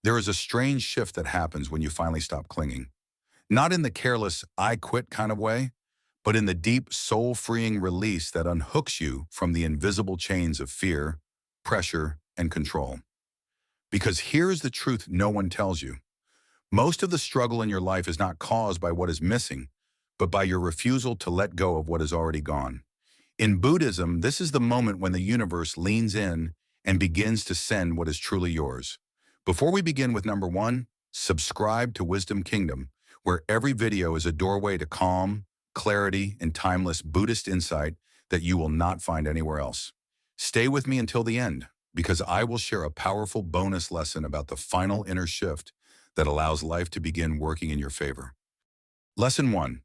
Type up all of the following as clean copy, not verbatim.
There is a strange shift that happens when you finally stop clinging. Not in the careless, I quit kind of way, but in the deep, soul-freeing release that unhooks you from the invisible chains of fear, pressure, and control. Because here's the truth no one tells you. Most of the struggle in your life is not caused by what is missing, but by your refusal to let go of what is already gone. In Buddhism, this is the moment when the universe leans in and begins to send what is truly yours. Before we begin with number one, subscribe to Wisdom Kingdom, where every video is a doorway to calm, clarity, and timeless Buddhist insight that you will not find anywhere else. Stay with me until the end, because I will share a powerful bonus lesson about the final inner shift that allows life to begin working in your favor. Lesson one,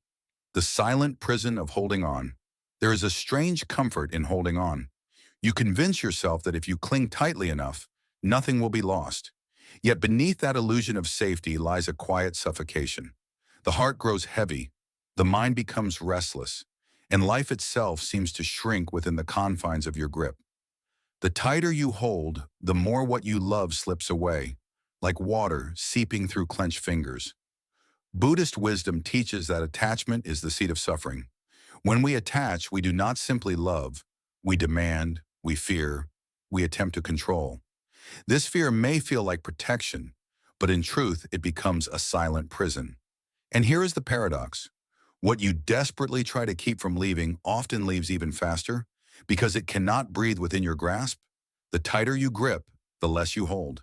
the silent prison of holding on. There is a strange comfort in holding on. You convince yourself that if you cling tightly enough, nothing will be lost. Yet beneath that illusion of safety lies a quiet suffocation. The heart grows heavy, the mind becomes restless, and life itself seems to shrink within the confines of your grip. The tighter you hold, the more what you love slips away, like water seeping through clenched fingers. Buddhist wisdom teaches that attachment is the seat of suffering. When we attach, we do not simply love, we demand, we fear, we attempt to control. This fear may feel like protection, but in truth, it becomes a silent prison. And here is the paradox. What you desperately try to keep from leaving often leaves even faster because it cannot breathe within your grasp. The tighter you grip, the less you hold.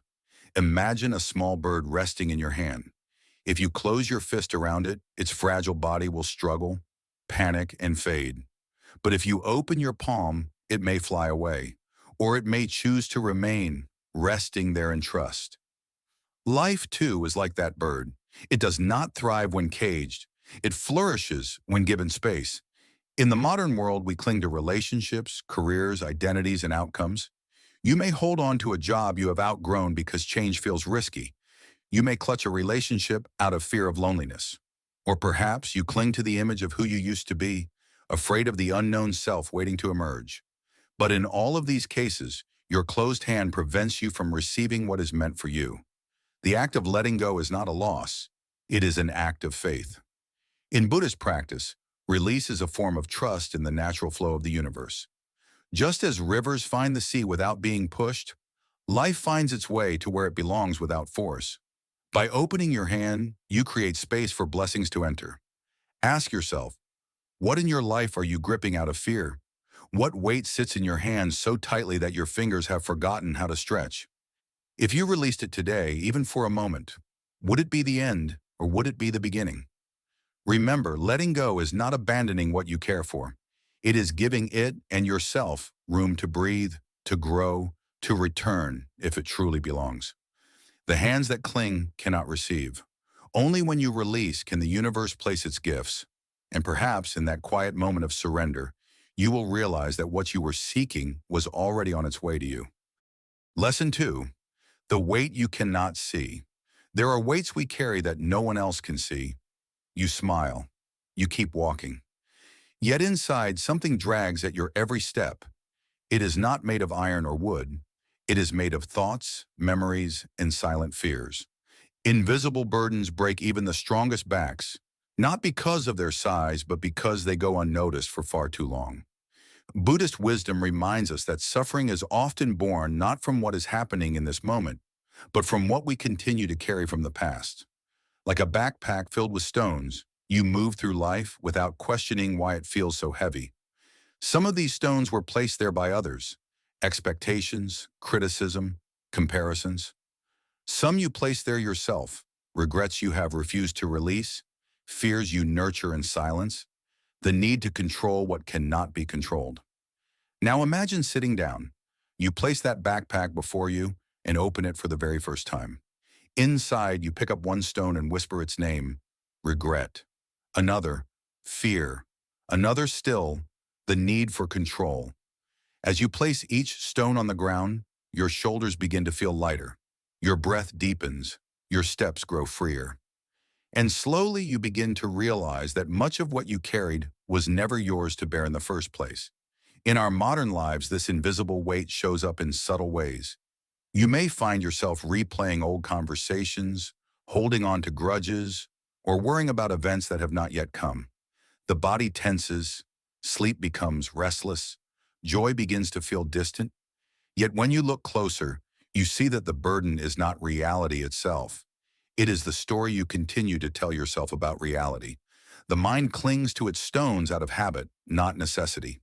Imagine a small bird resting in your hand. If you close your fist around it, its fragile body will struggle, panic, and fade. But if you open your palm, it may fly away, or it may choose to remain, resting there in trust. Life, too, is like that bird. It does not thrive when caged. It flourishes when given space. In the modern world, we cling to relationships, careers, identities, and outcomes. You may hold on to a job you have outgrown because change feels risky. You may clutch a relationship out of fear of loneliness. Or perhaps you cling to the image of who you used to be, afraid of the unknown self waiting to emerge. But in all of these cases, your closed hand prevents you from receiving what is meant for you. The act of letting go is not a loss. It is an act of faith. In Buddhist practice, release is a form of trust in the natural flow of the universe. Just as rivers find the sea without being pushed, life finds its way to where it belongs without force. By opening your hand, you create space for blessings to enter. Ask yourself, what in your life are you gripping out of fear? What weight sits in your hands so tightly that your fingers have forgotten how to stretch? If you released it today, even for a moment, would it be the end or would it be the beginning? Remember, letting go is not abandoning what you care for. It is giving it and yourself room to breathe, to grow, to return if it truly belongs. The hands that cling cannot receive. Only when you release can the universe place its gifts. And perhaps in that quiet moment of surrender, you will realize that what you were seeking was already on its way to you. Lesson two, the weight you cannot see. There are weights we carry that no one else can see. You smile. You keep walking. Yet inside, something drags at your every step. It is not made of iron or wood. It is made of thoughts, memories, and silent fears. Invisible burdens break even the strongest backs, not because of their size, but because they go unnoticed for far too long. Buddhist wisdom reminds us that suffering is often born not from what is happening in this moment, but from what we continue to carry from the past. Like a backpack filled with stones, you move through life without questioning why it feels so heavy. Some of these stones were placed there by others, expectations, criticism, comparisons. Some you place there yourself, regrets you have refused to release, fears you nurture in silence, the need to control what cannot be controlled. Now imagine sitting down. You place that backpack before you and open it for the very first time. Inside, you pick up one stone and whisper its name, regret. Another, fear. Another still, the need for control. As you place each stone on the ground, your shoulders begin to feel lighter. Your breath deepens. Your steps grow freer. And slowly you begin to realize that much of what you carried was never yours to bear in the first place. In our modern lives, this invisible weight shows up in subtle ways. You may find yourself replaying old conversations, holding on to grudges, or worrying about events that have not yet come. The body tenses, sleep becomes restless, joy begins to feel distant. Yet when you look closer, you see that the burden is not reality itself. It is the story you continue to tell yourself about reality. The mind clings to its stones out of habit, not necessity.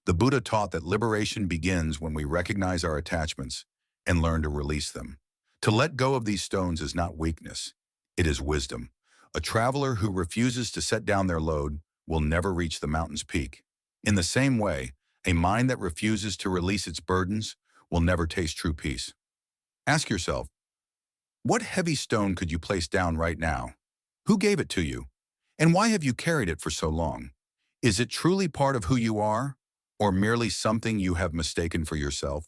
The Buddha taught that liberation begins when we recognize our attachments and learn to release them. To let go of these stones is not weakness, it is wisdom. A traveler who refuses to set down their load will never reach the mountain's peak. In the same way, a mind that refuses to release its burdens will never taste true peace. Ask yourself, what heavy stone could you place down right now? Who gave it to you? And why have you carried it for so long? Is it truly part of who you are, or merely something you have mistaken for yourself?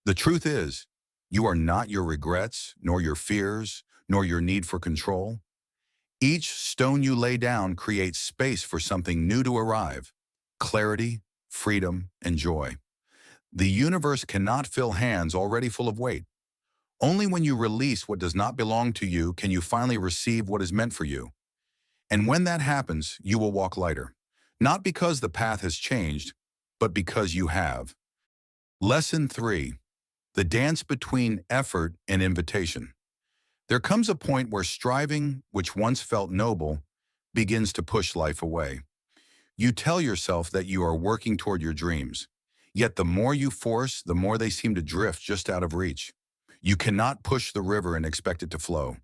The truth is, you are not your regrets, nor your fears, nor your need for control. Each stone you lay down creates space for something new to arrive: clarity, freedom, and joy. The universe cannot fill hands already full of weight. Only when you release what does not belong to you can you finally receive what is meant for you. And when that happens, you will walk lighter. Not because the path has changed, but because you have. Lesson 3. The dance between effort and invitation. There comes a point where striving, which once felt noble, begins to push life away. You tell yourself that you are working toward your dreams, yet the more you force, the more they seem to drift just out of reach. You cannot push the river and expect it to flow.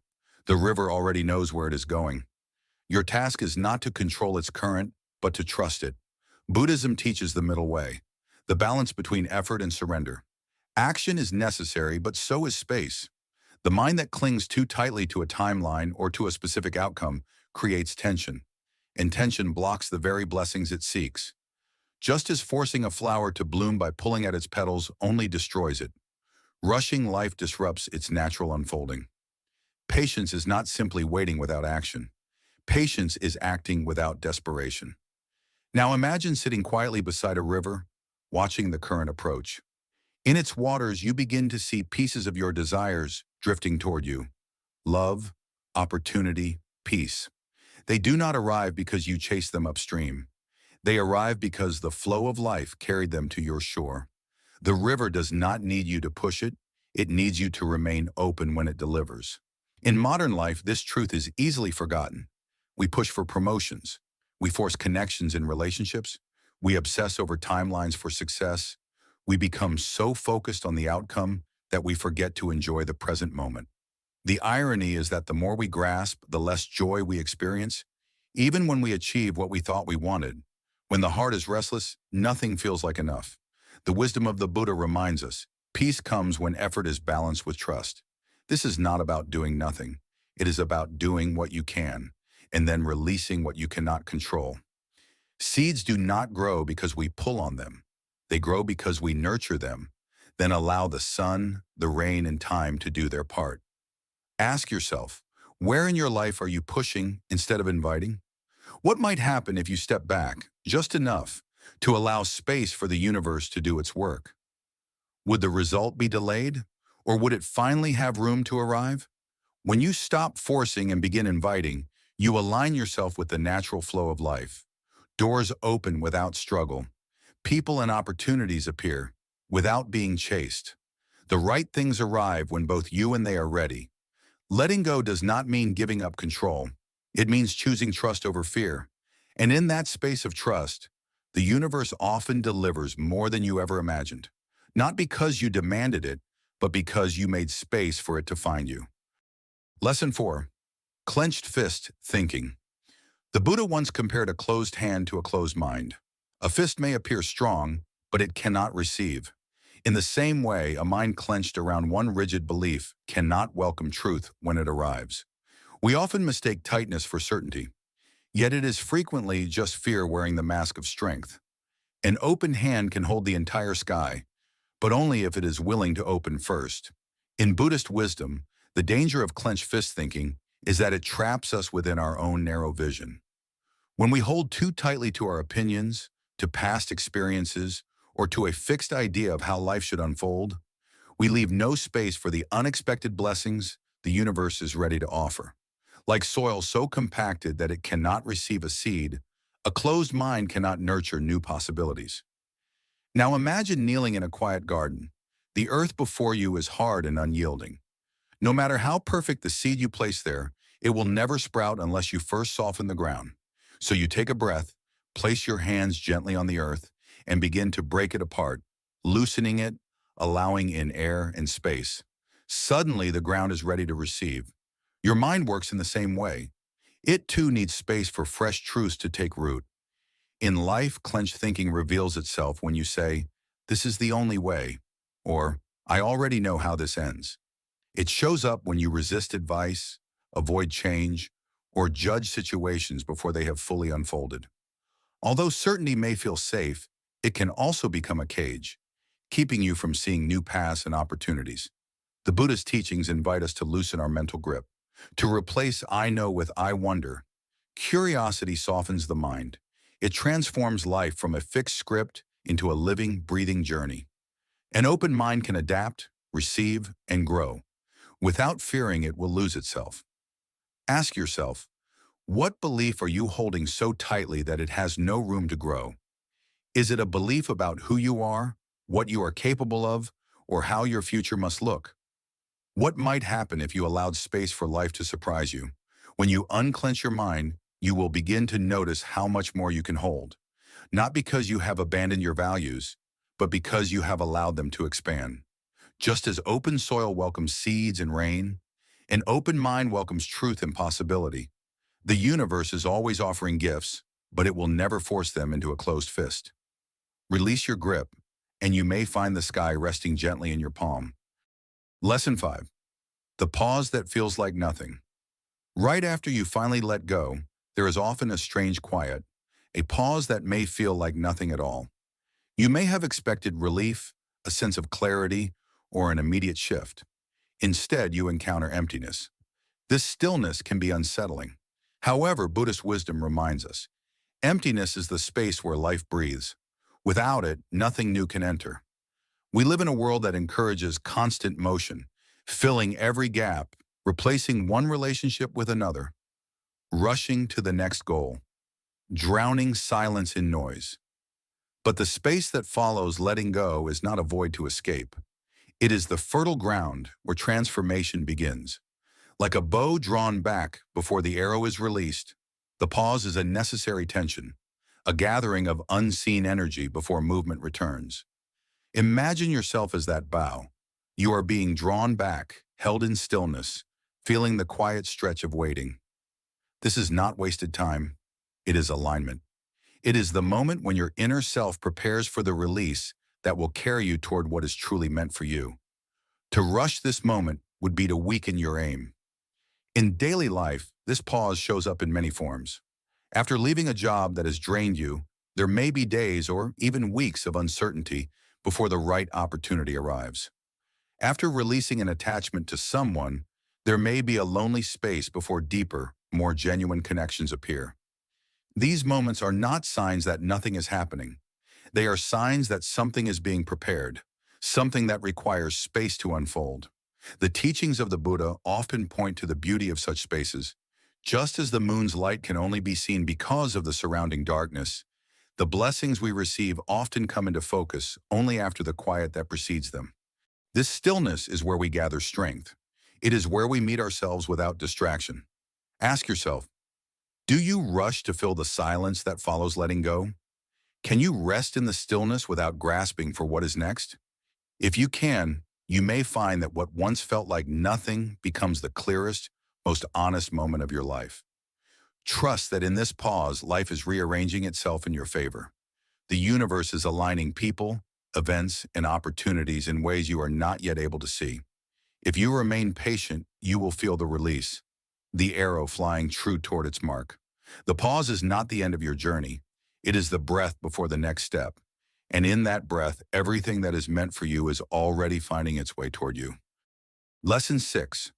The river already knows where it is going. Your task is not to control its current, but to trust it. Buddhism teaches the middle way, the balance between effort and surrender. Action is necessary, but so is space. The mind that clings too tightly to a timeline or to a specific outcome creates tension, and tension blocks the very blessings it seeks. Just as forcing a flower to bloom by pulling at its petals only destroys it, rushing life disrupts its natural unfolding. Patience is not simply waiting without action. Patience is acting without desperation. Now imagine sitting quietly beside a river, watching the current approach. In its waters, you begin to see pieces of your desires drifting toward you: love, opportunity, peace. They do not arrive because you chase them upstream. They arrive because the flow of life carried them to your shore. The river does not need you to push it, it needs you to remain open when it delivers. In modern life, this truth is easily forgotten. We push for promotions. We force connections in relationships. We obsess over timelines for success. We become so focused on the outcome that we forget to enjoy the present moment. The irony is that the more we grasp, the less joy we experience, even when we achieve what we thought we wanted. When the heart is restless, nothing feels like enough. The wisdom of the Buddha reminds us, peace comes when effort is balanced with trust. This is not about doing nothing. It is about doing what you can, and then releasing what you cannot control. Seeds do not grow because we pull on them. They grow because we nurture them, then allow the sun, the rain, and time to do their part. Ask yourself, where in your life are you pushing instead of inviting? What might happen if you step back, just enough, to allow space for the universe to do its work? Would the result be delayed, or would it finally have room to arrive? When you stop forcing and begin inviting, you align yourself with the natural flow of life. Doors open without struggle. People and opportunities appear without being chased. The right things arrive when both you and they are ready. Letting go does not mean giving up control. It means choosing trust over fear. And in that space of trust, the universe often delivers more than you ever imagined. Not because you demanded it, but because you made space for it to find you. Lesson 4. Clenched fist thinking. The Buddha once compared a closed hand to a closed mind. A fist may appear strong, but it cannot receive. In the same way, a mind clenched around one rigid belief cannot welcome truth when it arrives. We often mistake tightness for certainty, yet it is frequently just fear wearing the mask of strength. An open hand can hold the entire sky, but only if it is willing to open first. In Buddhist wisdom, the danger of clenched fist thinking is that it traps us within our own narrow vision. When we hold too tightly to our opinions, to past experiences, or to a fixed idea of how life should unfold, We leave no space for the unexpected blessings the universe is ready to offer. Like soil so compacted that it cannot receive a seed, a closed mind cannot nurture new possibilities. Now imagine kneeling in a quiet garden. The earth before you is hard and unyielding. No matter how perfect the seed you place there, it will never sprout unless you first soften the ground. So you take a breath, place your hands gently on the earth, and begin to break it apart, loosening it, allowing in air and space. Suddenly, the ground is ready to receive. Your mind works in the same way. It too needs space for fresh truths to take root. In life, clenched thinking reveals itself when you say, "This is the only way," or "I already know how this ends." It shows up when you resist advice, avoid change, or judge situations before they have fully unfolded. Although certainty may feel safe, it can also become a cage, keeping you from seeing new paths and opportunities. The Buddhist teachings invite us to loosen our mental grip, to replace "I know" with "I wonder." Curiosity softens the mind. It transforms life from a fixed script into a living, breathing journey. An open mind can adapt, receive, and grow. Without fearing it will lose itself. Ask yourself, what belief are you holding so tightly that it has no room to grow? Is it a belief about who you are, what you are capable of, or how your future must look? What might happen if you allowed space for life to surprise you? When you unclench your mind, you will begin to notice how much more you can hold. Not because you have abandoned your values, but because you have allowed them to expand. Just as open soil welcomes seeds and rain, an open mind welcomes truth and possibility. The universe is always offering gifts, but it will never force them into a closed fist. Release your grip, and you may find the sky resting gently in your palm. Lesson 5. The pause that feels like nothing. Right after you finally let go, there is often a strange quiet, a pause that may feel like nothing at all. You may have expected relief, a sense of clarity, or an immediate shift. Instead, you encounter emptiness. This stillness can be unsettling. However, Buddhist wisdom reminds us, emptiness is the space where life breathes. Without it, nothing new can enter. We live in a world that encourages constant motion, filling every gap, replacing one relationship with another, rushing to the next goal, drowning silence in noise. But the space that follows letting go is not a void to escape. It is the fertile ground where transformation begins. Like a bow drawn back before the arrow is released, the pause is a necessary tension, a gathering of unseen energy before movement returns. Imagine yourself as that bow. You are being drawn back, held in stillness, feeling the quiet stretch of waiting. This is not wasted time. It is alignment. It is the moment when your inner self prepares for the release that will carry you toward what is truly meant for you. To rush this moment would be to weaken your aim. In daily life, this pause shows up in many forms. After leaving a job that has drained you, there may be days or even weeks of uncertainty before the right opportunity arrives. After releasing an attachment to someone, there may be a lonely space before deeper, more genuine connections appear. These moments are not signs that nothing is happening. They are signs that something is being prepared, something that requires space to unfold. The teachings of the Buddha often point to the beauty of such spaces. Just as the moon's light can only be seen because of the surrounding darkness, the blessings we receive often come into focus only after the quiet that precedes them. This stillness is where we gather strength. It is where we meet ourselves without distraction. Ask yourself, do you rush to fill the silence that follows letting go? Can you rest in the stillness without grasping for what is next? If you can, you may find that what once felt like nothing becomes the clearest, most honest moment of your life. Trust that in this pause, life is rearranging itself in your favor. The universe is aligning people, events, and opportunities in ways you are not yet able to see. If you remain patient, you will feel the release, the arrow flying true toward its mark. The pause is not the end of your journey. It is the breath before the next step. And in that breath, everything that is meant for you is already finding its way toward you. Lesson 6.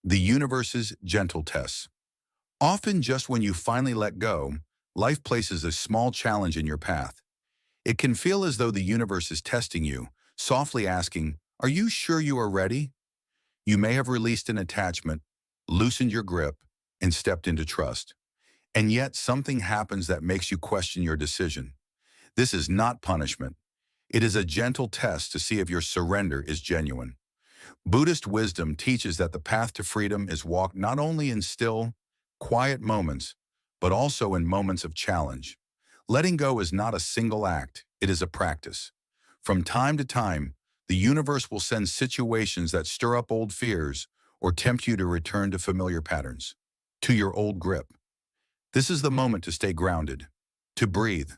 The universe's gentle tests. Often just when you finally let go, life places a small challenge in your path. It can feel as though the universe is testing you, softly asking, Are you sure you are ready? You may have released an attachment, loosened your grip, and stepped into trust. And yet something happens that makes you question your decision. This is not punishment. It is a gentle test to see if your surrender is genuine. Buddhist wisdom teaches that the path to freedom is walked not only in still, quiet moments, but also in moments of challenge. Letting go is not a single act, it is a practice. From time to time, the universe will send situations that stir up old fears or tempt you to return to familiar patterns, to your old grip. This is the moment to stay grounded, to breathe,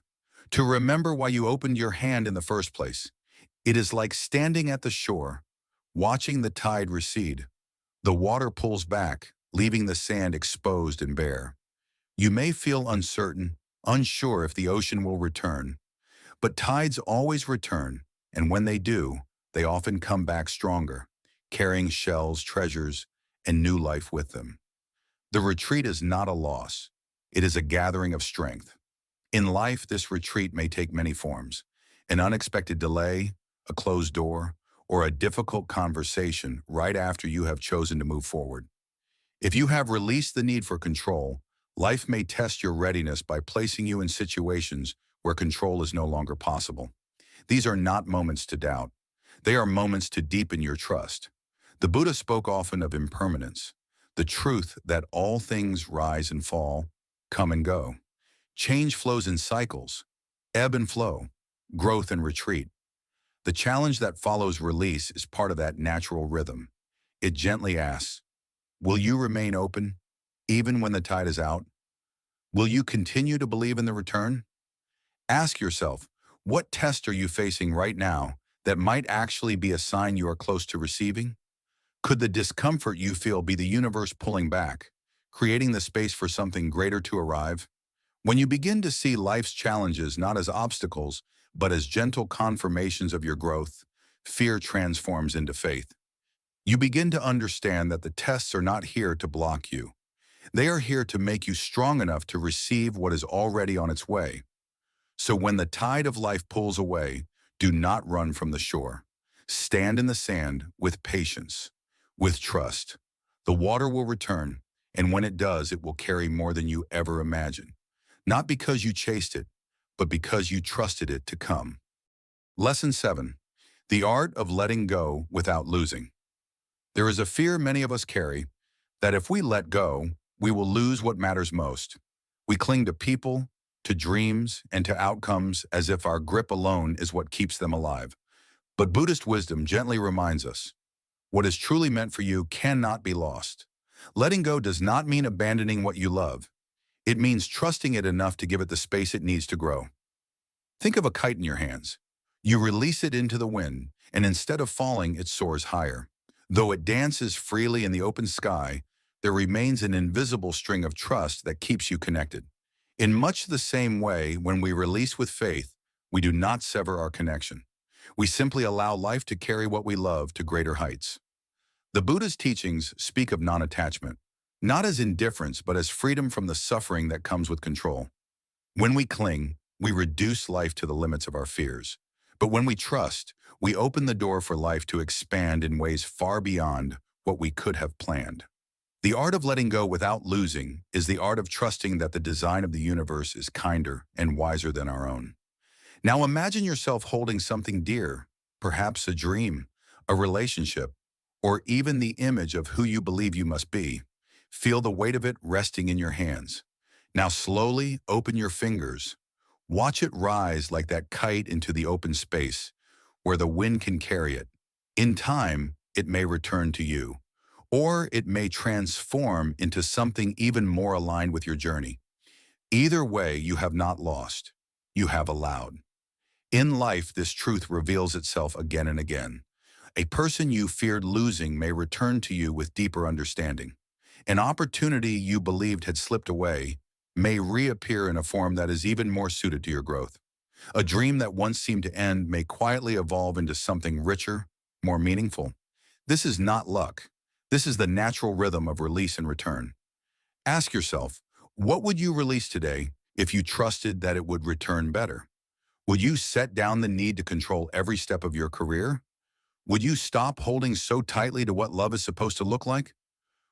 to remember why you opened your hand in the first place. It is like standing at the shore, watching the tide recede. The water pulls back, leaving the sand exposed and bare. You may feel uncertain, unsure if the ocean will return, but tides always return, and when they do, they often come back stronger, carrying shells, treasures, and new life with them. The retreat is not a loss. It is a gathering of strength. In life, this retreat may take many forms: an unexpected delay, a closed door, or a difficult conversation right after you have chosen to move forward. If you have released the need for control, life may test your readiness by placing you in situations where control is no longer possible. These are not moments to doubt. They are moments to deepen your trust. The Buddha spoke often of impermanence, the truth that all things rise and fall, come and go. Change flows in cycles, ebb and flow, growth and retreat. The challenge that follows release is part of that natural rhythm. It gently asks, will you remain open, even when the tide is out? Will you continue to believe in the return? Ask yourself, what test are you facing right now that might actually be a sign you are close to receiving? Could the discomfort you feel be the universe pulling back, creating the space for something greater to arrive? When you begin to see life's challenges not as obstacles, but as gentle confirmations of your growth, fear transforms into faith. You begin to understand that the tests are not here to block you. They are here to make you strong enough to receive what is already on its way. So when the tide of life pulls away, do not run from the shore. Stand in the sand with patience, with trust. The water will return, and when it does, it will carry more than you ever imagined. Not because you chased it, but because you trusted it to come. Lesson 7. The art of letting go without losing. There is a fear many of us carry that if we let go, we will lose what matters most. We cling to people, to dreams, and to outcomes as if our grip alone is what keeps them alive. But Buddhist wisdom gently reminds us, what is truly meant for you cannot be lost. Letting go does not mean abandoning what you love. It means trusting it enough to give it the space it needs to grow. Think of a kite in your hands. You release it into the wind, and instead of falling, it soars higher. Though it dances freely in the open sky, there remains an invisible string of trust that keeps you connected. In much the same way, when we release with faith, we do not sever our connection. We simply allow life to carry what we love to greater heights. The Buddha's teachings speak of non-attachment, not as indifference, but as freedom from the suffering that comes with control. When we cling, we reduce life to the limits of our fears. But when we trust, we open the door for life to expand in ways far beyond what we could have planned. The art of letting go without losing is the art of trusting that the design of the universe is kinder and wiser than our own. Now imagine yourself holding something dear, perhaps a dream, a relationship, or even the image of who you believe you must be. Feel the weight of it resting in your hands. Now slowly open your fingers. Watch it rise like that kite into the open space, where the wind can carry it. In time, it may return to you, or it may transform into something even more aligned with your journey. Either way, you have not lost. You have allowed. In life, this truth reveals itself again and again. A person you feared losing may return to you with deeper understanding. An opportunity you believed had slipped away may reappear in a form that is even more suited to your growth. A dream that once seemed to end may quietly evolve into something richer, more meaningful. This is not luck. This is the natural rhythm of release and return. Ask yourself, what would you release today if you trusted that it would return better? Would you set down the need to control every step of your career? Would you stop holding so tightly to what love is supposed to look like?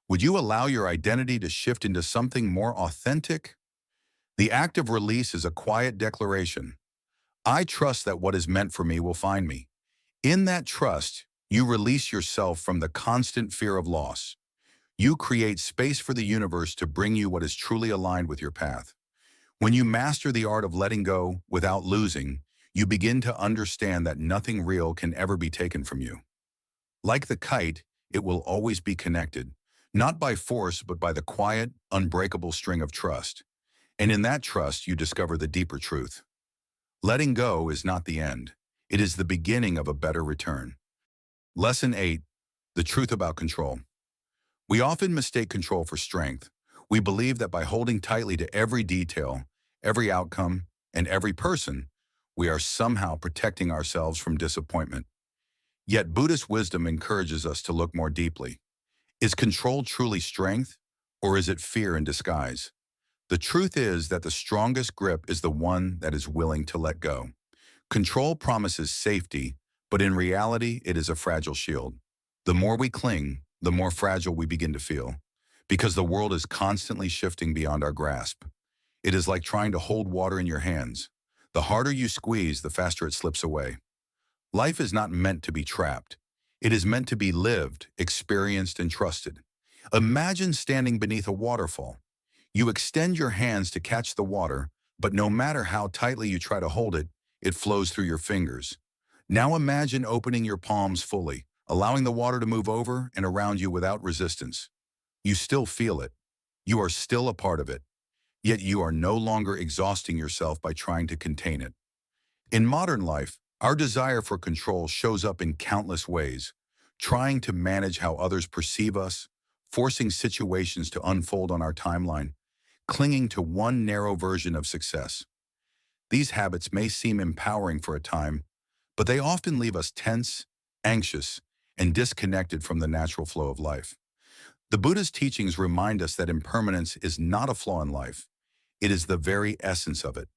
Would you allow your identity to shift into something more authentic? The act of release is a quiet declaration. I trust that what is meant for me will find me. In that trust, you release yourself from the constant fear of loss. You create space for the universe to bring you what is truly aligned with your path. When you master the art of letting go without losing, you begin to understand that nothing real can ever be taken from you. Like the kite, it will always be connected, not by force, but by the quiet, unbreakable string of trust. And in that trust, you discover the deeper truth. Letting go is not the end. It is the beginning of a better return. Lesson 8. The truth about control. We often mistake control for strength. We believe that by holding tightly to every detail, every outcome, and every person, we are somehow protecting ourselves from disappointment. Yet Buddhist wisdom encourages us to look more deeply. Is control truly strength, or is it fear in disguise? The truth is that the strongest grip is the one that is willing to let go. Control promises safety, but in reality, it is a fragile shield. The more we cling, the more fragile we begin to feel, because the world is constantly shifting beyond our grasp. It is like trying to hold water in your hands. The harder you squeeze, the faster it slips away. Life is not meant to be trapped. It is meant to be lived, experienced, and trusted. Imagine standing beneath a waterfall. You extend your hands to catch the water, but no matter how tightly you try to hold it, it flows through your fingers. Now imagine opening your palms fully, allowing the water to move over and around you without resistance. You still feel it. You are still a part of it. Yet you are no longer exhausting yourself by trying to contain it. In modern life, our desire for control shows up in countless ways, trying to manage how others perceive us, forcing situations to unfold on our timeline, clinging to one narrow version of success. These habits may seem empowering for a time, but they often leave us tense, anxious, and disconnected from the natural flow of life. The Buddha's teachings remind us that impermanence is not a flaw in life. It is the very essence of it.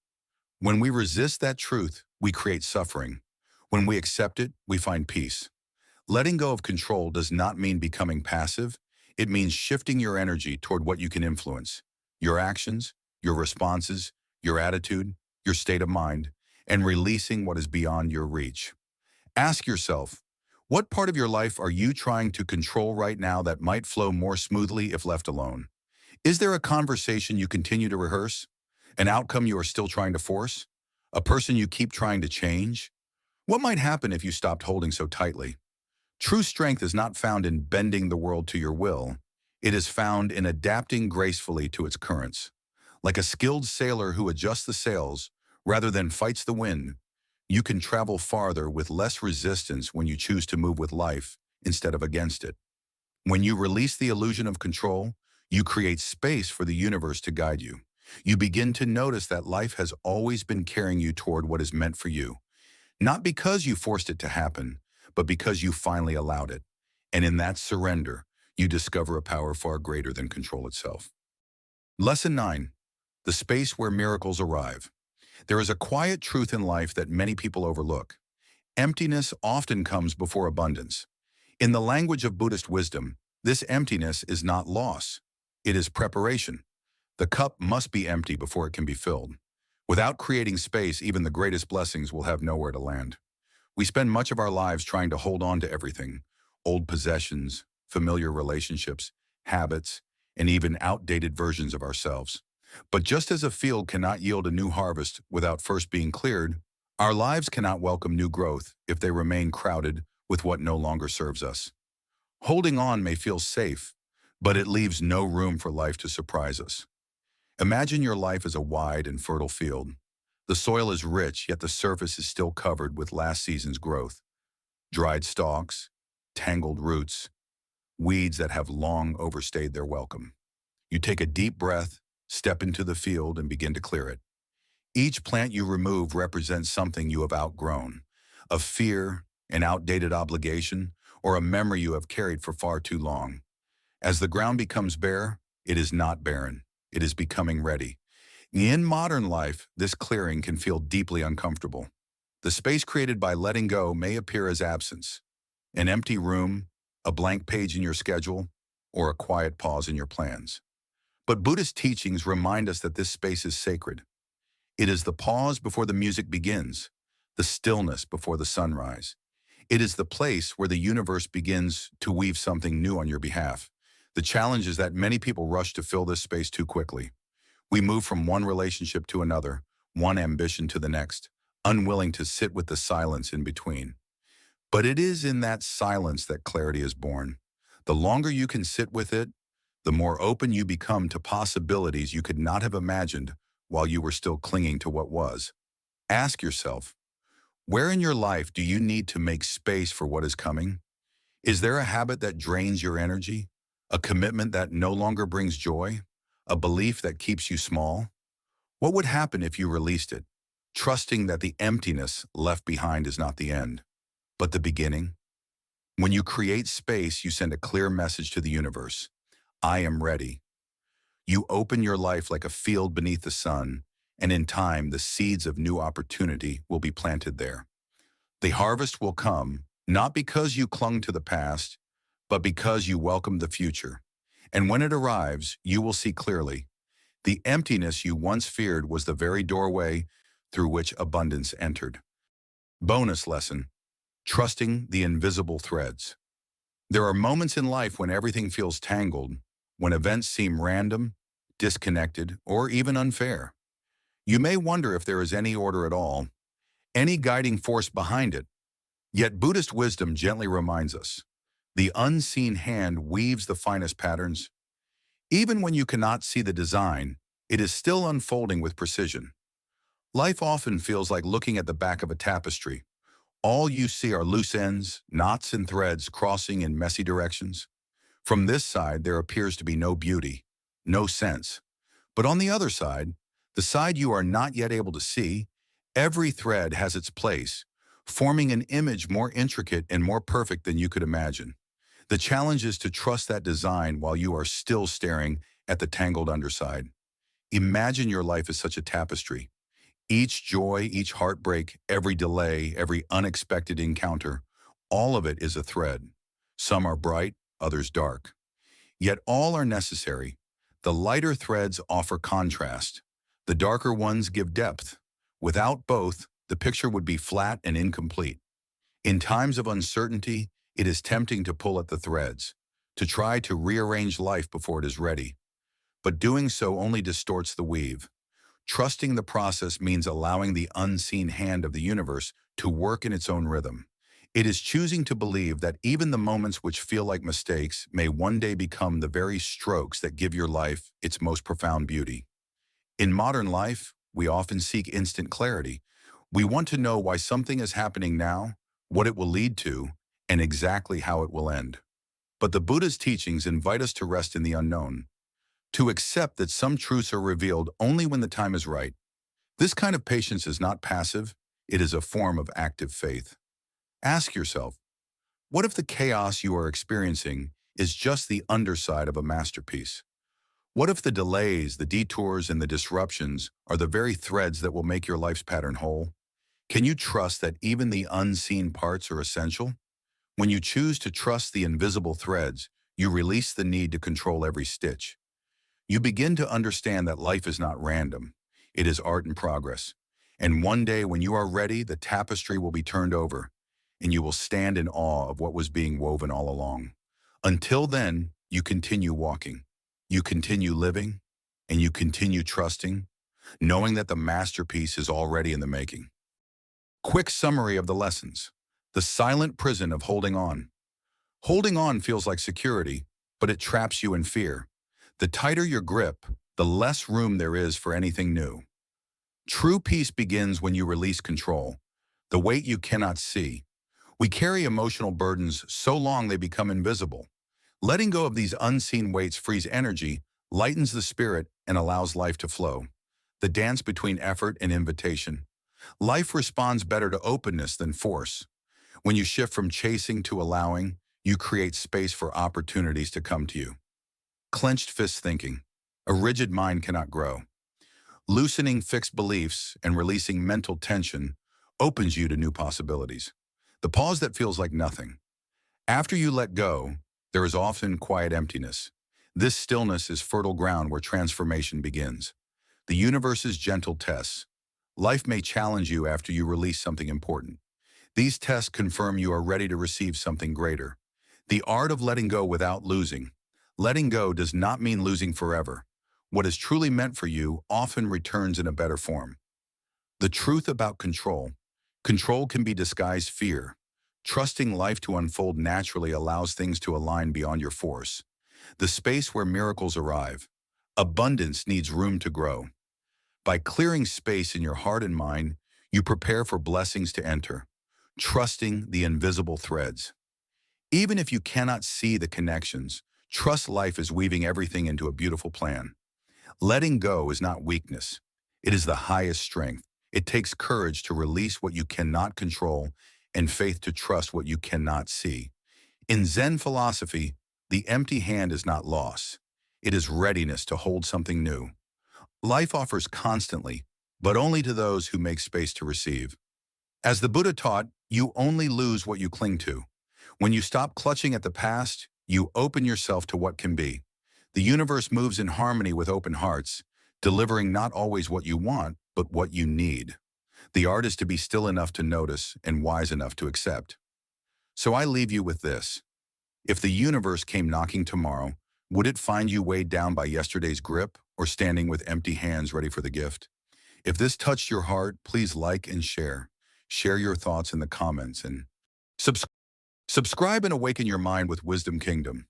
When we resist that truth, we create suffering. When we accept it, we find peace. Letting go of control does not mean becoming passive. It means shifting your energy toward what you can influence: your actions, your responses, your attitude, your state of mind, and releasing what is beyond your reach. Ask yourself, what part of your life are you trying to control right now that might flow more smoothly if left alone? Is there a conversation you continue to rehearse? An outcome you are still trying to force? A person you keep trying to change? What might happen if you stopped holding so tightly? True strength is not found in bending the world to your will. It is found in adapting gracefully to its currents. Like a skilled sailor who adjusts the sails rather than fights the wind, you can travel farther with less resistance when you choose to move with life instead of against it. When you release the illusion of control, you create space for the universe to guide you. You begin to notice that life has always been carrying you toward what is meant for you, not because you forced it to happen, but because you finally allowed it. And in that surrender, you discover a power far greater than control itself. Lesson 9. The space where miracles arrive. There is a quiet truth in life that many people overlook. Emptiness often comes before abundance. In the language of Buddhist wisdom, this emptiness is not loss. It is preparation. The cup must be empty before it can be filled. Without creating space, even the greatest blessings will have nowhere to land. We spend much of our lives trying to hold on to everything: old possessions, familiar relationships, habits, and even outdated versions of ourselves. But just as a field cannot yield a new harvest without first being cleared, our lives cannot welcome new growth if they remain crowded with what no longer serves us. Holding on may feel safe, but it leaves no room for life to surprise us. Imagine your life as a wide and fertile field. The soil is rich, yet the surface is still covered with last season's growth: dried stalks, tangled roots, weeds that have long overstayed their welcome. You take a deep breath, step into the field, and begin to clear it. Each plant you remove represents something you have outgrown: a fear, an outdated obligation, or a memory you have carried for far too long. As the ground becomes bare, it is not barren. It is becoming ready. In modern life, this clearing can feel deeply uncomfortable. The space created by letting go may appear as absence. an empty room, a blank page in your schedule, or a quiet pause in your plans. But Buddhist teachings remind us that this space is sacred. It is the pause before the music begins, the stillness before the sunrise. It is the place where the universe begins to weave something new on your behalf. The challenge is that many people rush to fill this space too quickly. We move from one relationship to another, one ambition to the next, unwilling to sit with the silence in between. But it is in that silence that clarity is born. The longer you can sit with it, the more open you become to possibilities you could not have imagined while you were still clinging to what was. Ask yourself, where in your life do you need to make space for what is coming? Is there a habit that drains your energy? A commitment that no longer brings joy? A belief that keeps you small? What would happen if you released it, trusting that the emptiness left behind is not the end, but the beginning? When you create space, you send a clear message to the universe. I am ready. You open your life like a field beneath the sun, and in time, the seeds of new opportunity will be planted there. The harvest will come, not because you clung to the past, but because you welcomed the future. And when it arrives, you will see clearly. The emptiness you once feared was the very doorway through which abundance entered. Bonus lesson: trusting the invisible threads. There are moments in life when everything feels tangled, when events seem random, disconnected, or even unfair. You may wonder if there is any order at all, any guiding force behind it. Yet Buddhist wisdom gently reminds us, the unseen hand weaves the finest patterns. Even when you cannot see the design, it is still unfolding with precision. Life often feels like looking at the back of a tapestry. All you see are loose ends, knots and threads crossing in messy directions. From this side, there appears to be no beauty, no sense. But on the other side, the side you are not yet able to see, every thread has its place, forming an image more intricate and more perfect than you could imagine. The challenge is to trust that design while you are still staring at the tangled underside. Imagine your life as such a tapestry. Each joy, each heartbreak, every delay, every unexpected encounter, all of it is a thread. Some are bright, others dark. Yet all are necessary. The lighter threads offer contrast. The darker ones give depth. Without both, the picture would be flat and incomplete. In times of uncertainty, it is tempting to pull at the threads, to try to rearrange life before it is ready. But doing so only distorts the weave. Trusting the process means allowing the unseen hand of the universe to work in its own rhythm. It is choosing to believe that even the moments which feel like mistakes may one day become the very strokes that give your life its most profound beauty. In modern life, we often seek instant clarity. We want to know why something is happening now, what it will lead to, and exactly how it will end. But the Buddha's teachings invite us to rest in the unknown, to accept that some truths are revealed only when the time is right. This kind of patience is not passive, it is a form of active faith. Ask yourself, what if the chaos you are experiencing is just the underside of a masterpiece? What if the delays, the detours, and the disruptions are the very threads that will make your life's pattern whole? Can you trust that even the unseen parts are essential? When you choose to trust the invisible threads, you release the need to control every stitch. You begin to understand that life is not random. It is art in progress. And one day when you are ready, the tapestry will be turned over, and you will stand in awe of what was being woven all along. Until then, you continue walking. You continue living, and you continue trusting, knowing that the masterpiece is already in the making. Quick summary of the lessons. The silent prison of holding on. Holding on feels like security, but it traps you in fear. The tighter your grip, the less room there is for anything new. True peace begins when you release control, the weight you cannot see. We carry emotional burdens so long they become invisible. Letting go of these unseen weights frees energy, lightens the spirit, and allows life to flow. The dance between effort and invitation. Life responds better to openness than force. When you shift from chasing to allowing, you create space for opportunities to come to you. Clenched fist thinking. A rigid mind cannot grow. Loosening fixed beliefs and releasing mental tension opens you to new possibilities. The pause that feels like nothing. After you let go, there is often quiet emptiness. This stillness is fertile ground where transformation begins. The universe's gentle tests. Life may challenge you after you release something important. These tests confirm you are ready to receive something greater. The art of letting go without losing. Letting go does not mean losing forever. What is truly meant for you often returns in a better form. The truth about control. Control can be disguised fear. Trusting life to unfold naturally allows things to align beyond your force. The space where miracles arrive. Abundance needs room to grow. By clearing space in your heart and mind, you prepare for blessings to enter, trusting the invisible threads. Even if you cannot see the connections, trust life is weaving everything into a beautiful plan. Letting go is not weakness. It is the highest strength. It takes courage to release what you cannot control and faith to trust what you cannot see. In Zen philosophy, the empty hand is not loss. It is readiness to hold something new. Life offers constantly, but only to those who make space to receive. As the Buddha taught, you only lose what you cling to. When you stop clutching at the past, you open yourself to what can be. The universe moves in harmony with open hearts, delivering not always what you want, but what you need. The art is to be still enough to notice and wise enough to accept. So I leave you with this. If the universe came knocking tomorrow, would it find you weighed down by yesterday's grip or standing with empty hands ready for the gift? If this touched your heart, please like and share. Share your thoughts in the comments and subscribe and awaken your mind with Wisdom Kingdom.